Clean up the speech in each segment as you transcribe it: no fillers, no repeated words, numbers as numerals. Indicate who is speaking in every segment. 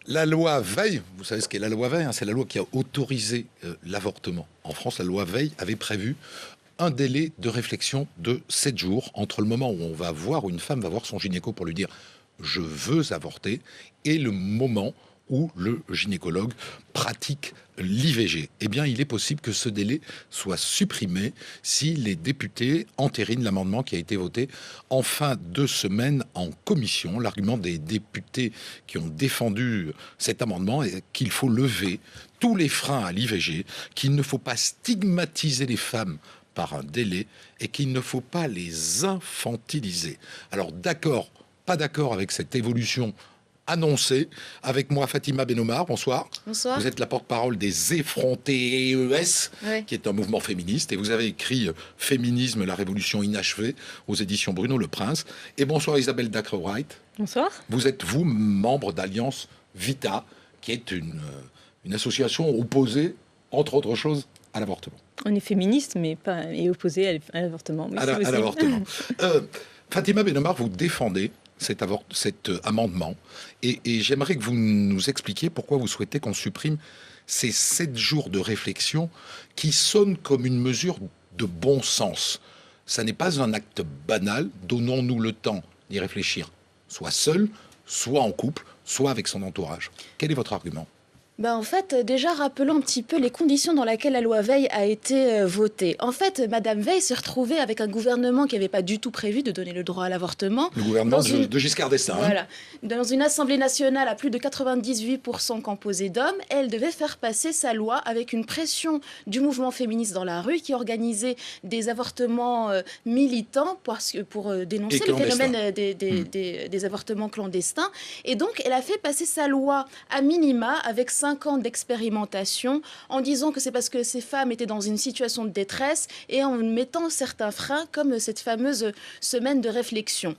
Speaker 1: La loi Veil, vous savez ce qu'est la loi Veil, hein, c'est la loi qui a autorisé l'avortement. En France, la loi Veil avait prévu un délai de réflexion de 7 jours entre le moment où on va voir, où une femme va voir son gynéco pour lui dire « je veux avorter » et le moment où le gynécologue pratique l'IVG. Eh bien, il est possible que ce délai soit supprimé si les députés entérinent l'amendement qui a été voté en fin de semaine en commission. L'argument des députés qui ont défendu cet amendement est qu'il faut lever tous les freins à l'IVG, qu'il ne faut pas stigmatiser les femmes par un délai et qu'il ne faut pas les infantiliser. Alors d'accord, pas d'accord avec cette évolution annoncée. Avec moi, Fatima Benomar, bonsoir.
Speaker 2: Bonsoir.
Speaker 1: Vous êtes la porte-parole des Effrontés EES,
Speaker 2: Oui.
Speaker 1: qui est un mouvement féministe, et vous avez écrit Féminisme, la révolution inachevée aux éditions Bruno Le Prince. Et bonsoir Isabelle Dacre-Wright.
Speaker 2: Bonsoir.
Speaker 1: Vous êtes, vous, membre d'Alliance Vita, qui est une association opposée, entre autres choses, à l'avortement.
Speaker 2: On est féministe, mais pas et opposé à l'avortement.
Speaker 1: À l'avortement. Fatima Benomar, vous défendez cet amendement et j'aimerais que vous nous expliquiez pourquoi vous souhaitez qu'on supprime ces 7 jours de réflexion qui sonnent comme une mesure de bon sens. Ça n'est pas un acte banal, donnons-nous le temps d'y réfléchir, soit seul, soit en couple, soit avec son entourage. Quel est votre argument ?
Speaker 3: En fait, déjà, rappelons un petit peu les conditions dans lesquelles la loi Veil a été votée. En fait, Madame Veil s'est retrouvée avec un gouvernement qui n'avait pas du tout prévu de donner le droit à l'avortement.
Speaker 1: Le gouvernement de Giscard d'Estaing.
Speaker 3: Voilà. Dans une assemblée nationale à plus de 98% composée d'hommes, elle devait faire passer sa loi avec une pression du mouvement féministe dans la rue qui organisait des avortements militants pour dénoncer le phénomène des avortements clandestins. Et donc, elle a fait passer sa loi à minima avec 5 ans d'expérimentation en disant que c'est parce que ces femmes étaient dans une situation de détresse et en mettant certains freins comme cette fameuse semaine de réflexion.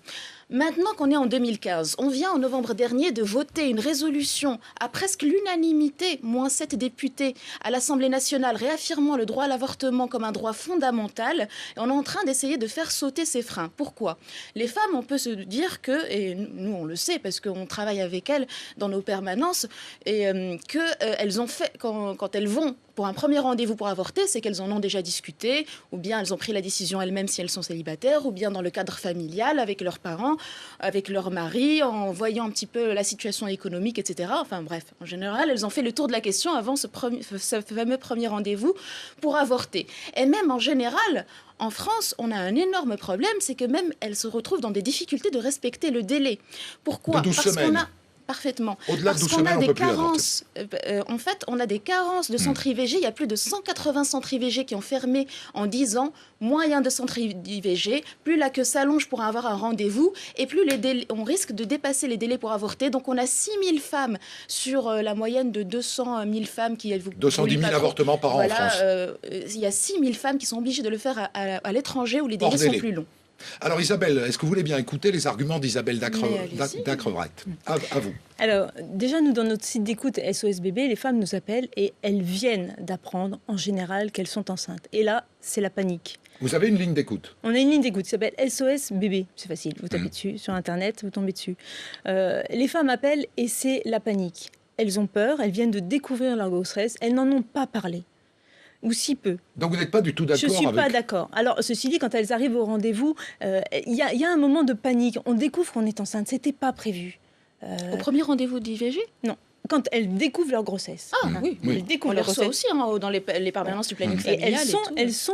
Speaker 3: Maintenant qu'on est en 2015, on vient en novembre dernier de voter une résolution à presque l'unanimité, moins 7 députés à l'Assemblée nationale, réaffirmant le droit à l'avortement comme un droit fondamental. Et on est en train d'essayer de faire sauter ces freins. Pourquoi ? Les femmes, on peut se dire que, et nous on le sait parce qu'on travaille avec elles dans nos permanences, et qu'elles ont fait, quand elles vont pour un premier rendez-vous pour avorter, c'est qu'elles en ont déjà discuté, ou bien elles ont pris la décision elles-mêmes si elles sont célibataires, ou bien dans le cadre familial avec leurs parents, avec leur mari, en voyant un petit peu la situation économique, etc. Enfin bref, en général, elles ont fait le tour de la question avant ce fameux premier rendez-vous pour avorter. Et même en général, en France, on a un énorme problème, c'est que même elles se retrouvent dans des difficultés de respecter le délai. Pourquoi ?
Speaker 1: De 12 semaines.
Speaker 3: Parfaitement.
Speaker 1: Au-delà de 12 semaines, on peut plus avorter.
Speaker 3: En fait, on a des carences de centres IVG. Il y a plus de 180 centres IVG qui ont fermé en 10 ans. Moyen de centres IVG. Plus la queue s'allonge pour avoir un rendez-vous et plus on risque de dépasser les délais pour avorter. Donc, on a 6 000 femmes sur la moyenne de 200 000 femmes qui...
Speaker 1: 210 000 avortements par an en France.
Speaker 3: Il y a 6 000 femmes qui sont obligées de le faire à l'étranger où les délais sont plus longs.
Speaker 1: Alors Isabelle, est-ce que vous voulez bien écouter les arguments d'Isabelle Dacre-Wright ? À vous.
Speaker 2: Alors, déjà, nous, dans notre site d'écoute SOS Bébé, les femmes nous appellent et elles viennent d'apprendre, en général, qu'elles sont enceintes. Et là, c'est la panique.
Speaker 1: Vous avez une ligne d'écoute ?
Speaker 2: On a une ligne d'écoute qui s'appelle SOS Bébé. C'est facile, vous tapez dessus, sur Internet, vous tombez dessus. Les femmes appellent et c'est la panique. Elles ont peur, elles viennent de découvrir leur grossesse, elles n'en ont pas parlé. Ou si peu.
Speaker 1: Donc vous n'êtes pas du tout d'accord
Speaker 2: avec... Je ne suis pas d'accord. Alors, ceci dit, quand elles arrivent au rendez-vous, il y a un moment de panique. On découvre qu'on est enceinte. Ce n'était pas prévu.
Speaker 3: Au premier rendez-vous d'IVG ?
Speaker 2: Non. Quand elles découvrent leur grossesse.
Speaker 3: Ah oui.
Speaker 2: Elles découvrent
Speaker 3: on
Speaker 2: leur
Speaker 3: les
Speaker 2: grossesse.
Speaker 3: reçoit aussi dans les permanences du planning familial.
Speaker 2: Et elles sont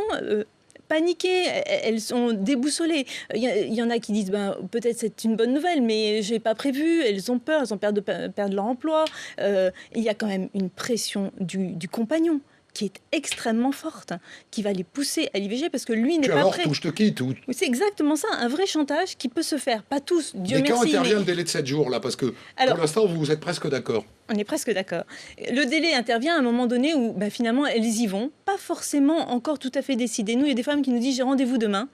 Speaker 2: paniquées, elles sont déboussolées. Il y en a qui disent peut-être c'est une bonne nouvelle, mais j'ai pas prévu. Elles ont peur de perdre leur emploi. Il y a quand même une pression du compagnon qui est extrêmement forte, qui va les pousser à l'IVG parce que lui n'est pas prêt.
Speaker 1: Ou je te quitte. Ou...
Speaker 2: C'est exactement ça, un vrai chantage qui peut se faire. Pas tous, Dieu merci.
Speaker 1: Mais quand intervient le délai de 7 jours, là, parce que pour l'instant, vous êtes presque d'accord.
Speaker 2: On est presque d'accord. Le délai intervient à un moment donné où finalement, elles y vont, pas forcément encore tout à fait décidées. Nous, il y a des femmes qui nous disent « j'ai rendez-vous demain »,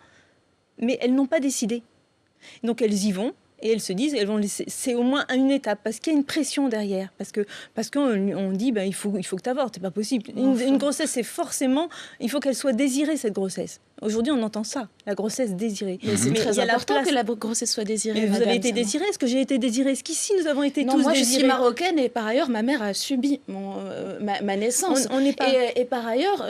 Speaker 2: mais elles n'ont pas décidé. Donc elles y vont. et elles se disent, elles vont laisser, c'est au moins une étape, parce qu'il y a une pression derrière, parce qu'on dit, il faut que tu avortes, c'est pas possible. Une grossesse, c'est forcément, il faut qu'elle soit désirée, cette grossesse. Aujourd'hui, on entend ça, la grossesse désirée.
Speaker 3: Mais c'est très important que la grossesse soit désirée.
Speaker 2: Mais vous avez été désirée. Est-ce que j'ai été désirée? Est-ce qu'ici, nous avons été tous désirés?
Speaker 3: Moi, je suis marocaine et par ailleurs, ma mère a subi ma naissance.
Speaker 2: On n'est pas...
Speaker 3: et par ailleurs,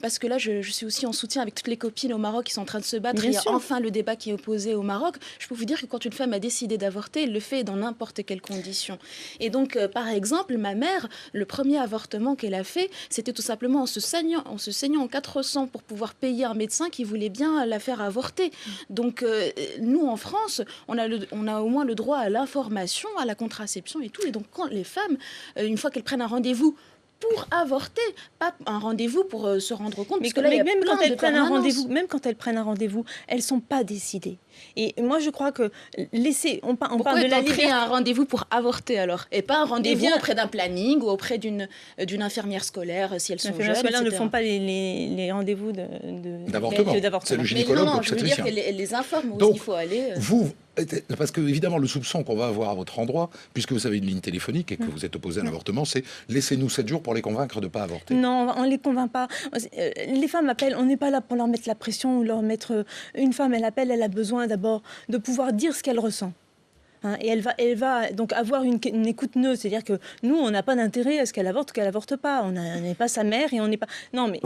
Speaker 3: parce que là, je suis aussi en soutien avec toutes les copines au Maroc qui sont en train de se battre. Il y a enfin le débat qui est opposé au Maroc. Je peux vous dire que quand une femme a décidé d'avorter, elle le fait dans n'importe quelles conditions. Et donc, par exemple, ma mère, le premier avortement qu'elle a fait, c'était tout simplement en se saignant en 400 pour pouvoir payer un médecin qui voulait bien la faire avorter. Donc, nous, en France, on a au moins le droit à l'information, à la contraception et tout. Et donc, quand les femmes, une fois qu'elles prennent un rendez-vous pour avorter, pas un rendez-vous pour se rendre compte.
Speaker 2: Mais même quand elles prennent un rendez-vous, elles sont pas décidées. Et moi, je crois que on parle de la liberté.
Speaker 3: Un rendez-vous pour avorter alors, et pas un rendez-vous auprès d'un planning ou auprès d'une infirmière scolaire si elles sont jeunes. Les infirmières scolaires
Speaker 2: ne font pas les rendez-vous
Speaker 1: d'avortement. C'est le gynécologue.
Speaker 3: Mais non, je veux dire qu'elles les informent où il faut aller.
Speaker 1: Parce que évidemment, le soupçon qu'on va avoir à votre endroit, puisque vous avez une ligne téléphonique et que vous êtes opposé à l'avortement, c'est laissez-nous 7 jours pour les convaincre de ne pas avorter.
Speaker 2: Non, on ne les convainc pas. Les femmes appellent, on n'est pas là pour leur mettre la pression ou leur mettre... Une femme, elle appelle, elle a besoin d'abord de pouvoir dire ce qu'elle ressent. Et elle va donc avoir une écoute neutre, c'est-à-dire que nous, on n'a pas d'intérêt à ce qu'elle avorte ou qu'elle avorte pas. On n'est pas sa mère et on n'est pas... Non, mais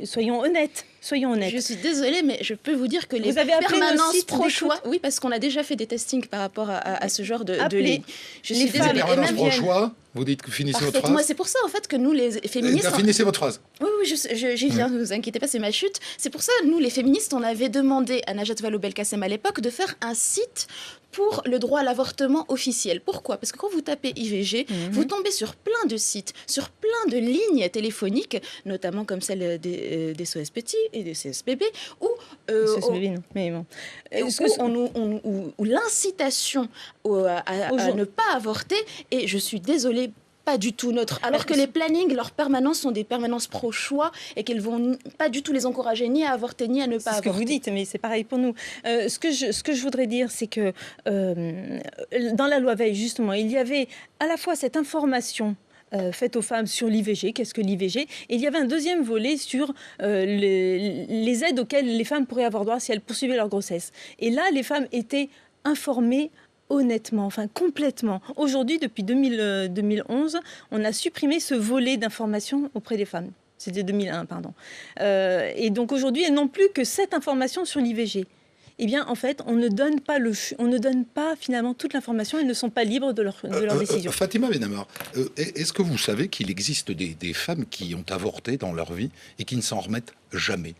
Speaker 2: soyons honnêtes.
Speaker 3: Je suis désolée, mais je peux vous dire que les permanences pro-choix... Oui, parce qu'on a déjà fait des testings par rapport à ce genre de ligne.
Speaker 1: Je suis désolée. Les permanences pro-choix, vous dites que finissez votre phrase.
Speaker 3: Moi, c'est pour ça, en fait, que nous, les féministes...
Speaker 1: Finissez votre phrase.
Speaker 3: Oui, j'y viens, ne vous inquiétez pas, c'est ma chute. C'est pour ça, nous, les féministes, on avait demandé à Najat Vallaud-Belkacem à l'époque de faire un site pour le droit à l'avortement officiel. Pourquoi? Parce que quand vous tapez IVG, vous tombez sur plein de sites, sur plein de lignes téléphoniques, notamment comme celle des SOS Petits et des CSBB, où l'incitation à ne pas avorter, et je suis désolée, pas du tout neutre. Alors que les plannings, leurs permanences sont des permanences pro-choix et qu'elles vont pas du tout les encourager ni à avorter ni à ne pas avorter.
Speaker 2: C'est ce que vous dites, mais c'est pareil pour nous. Ce que je voudrais dire, c'est que dans la loi Veil, justement, il y avait à la fois cette information faite aux femmes sur l'IVG, qu'est-ce que l'IVG, et il y avait un deuxième volet sur les aides auxquelles les femmes pourraient avoir droit si elles poursuivaient leur grossesse. Et là, les femmes étaient informées honnêtement, enfin complètement. Aujourd'hui, depuis 2011, on a supprimé ce volet d'information auprès des femmes. C'était 2001, pardon. Et donc aujourd'hui, elles n'ont plus que cette information sur l'IVG. Eh bien, en fait, on ne donne pas finalement toute l'information. Elles ne sont pas libres de leur décision.
Speaker 1: Fatima Benhamar, est-ce que vous savez qu'il existe des femmes qui ont avorté dans leur vie et qui ne s'en remettent jamais?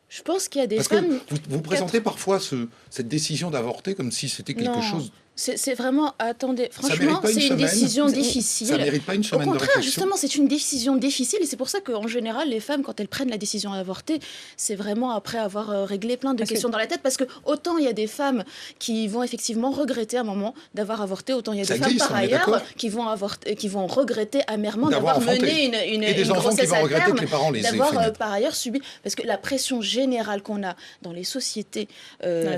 Speaker 3: Je pense qu'il y a des
Speaker 1: Parce
Speaker 3: femmes...
Speaker 1: que vous présentez parfois cette décision d'avorter comme si c'était quelque chose...
Speaker 3: C'est vraiment, attendez, franchement, c'est une décision difficile.
Speaker 1: Ça ne mérite pas une semaine de réflexion.
Speaker 3: Au contraire, justement, c'est une décision difficile et c'est pour ça qu'en général, les femmes, quand elles prennent la décision d'avorter, c'est vraiment après avoir réglé plein de questions dans la tête, parce que autant il y a des femmes qui vont effectivement regretter à un moment d'avoir avorté, autant il y a des femmes par ailleurs qui vont regretter amèrement d'avoir mené une grossesse à terme, d'avoir par ailleurs subi, parce que la pression générale qu'on a dans les sociétés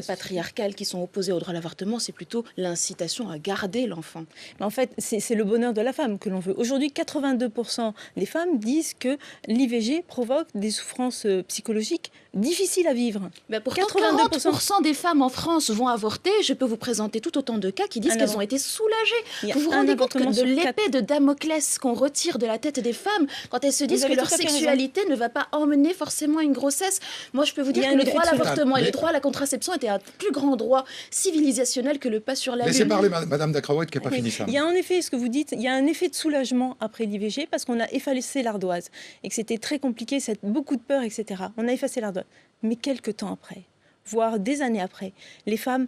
Speaker 3: patriarcales qui sont opposées au droit à l'avortement, c'est plutôt l'incitation à garder l'enfant.
Speaker 2: Mais en fait, c'est le bonheur de la femme que l'on veut. Aujourd'hui, 82% des femmes disent que l'IVG provoque des souffrances psychologiques difficiles à vivre.
Speaker 3: Ben pourtant, 40% des femmes en France vont avorter. Je peux vous présenter tout autant de cas qui disent qu'elles ont été soulagées. Vous vous rendez compte que de l'épée de Damoclès qu'on retire de la tête des femmes quand elles se disent que leur sexualité ne va pas emmener forcément une grossesse. Moi, je peux vous dire que le droit à l'avortement et le droit à la contraception étaient un plus grand droit civilisationnel que le pas sur la
Speaker 1: Laissez parler Madame Dacrawet qui n'a pas fini ça.
Speaker 2: Il y a en effet, ce que vous dites, il y a un effet de soulagement après l'IVG parce qu'on a effacé l'ardoise et que c'était très compliqué, beaucoup de peur, etc. On a effacé l'ardoise. Mais quelques temps après, voire des années après, les femmes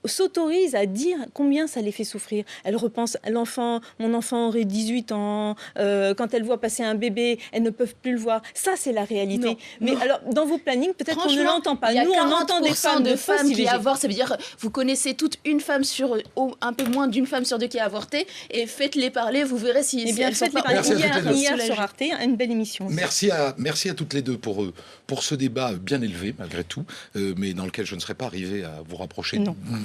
Speaker 2: s'autorisent à dire combien ça les fait souffrir. Elles repensent à l'enfant, mon enfant aurait 18 ans, quand elles voient passer un bébé, elles ne peuvent plus le voir. Ça, c'est la réalité. Non, mais alors, dans vos plannings, peut-être qu'on ne l'entend pas.
Speaker 3: Nous, on entend des femmes qui avortent. Ça veut dire, vous connaissez toute une femme sur, un peu moins d'une femme sur deux qui a avorté, et faites-les parler, vous verrez si elles sont pas...
Speaker 2: Hier sur Arte, une belle émission.
Speaker 1: Merci à toutes les deux pour ce débat bien élevé, malgré tout, mais dans lequel je ne serais pas arrivé à vous rapprocher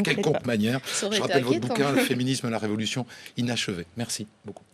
Speaker 1: quelconque manière.
Speaker 3: Ça aurait
Speaker 1: Je
Speaker 3: été
Speaker 1: rappelle votre
Speaker 3: inquiétant.
Speaker 1: bouquin, Le féminisme, la révolution inachevée. Merci beaucoup.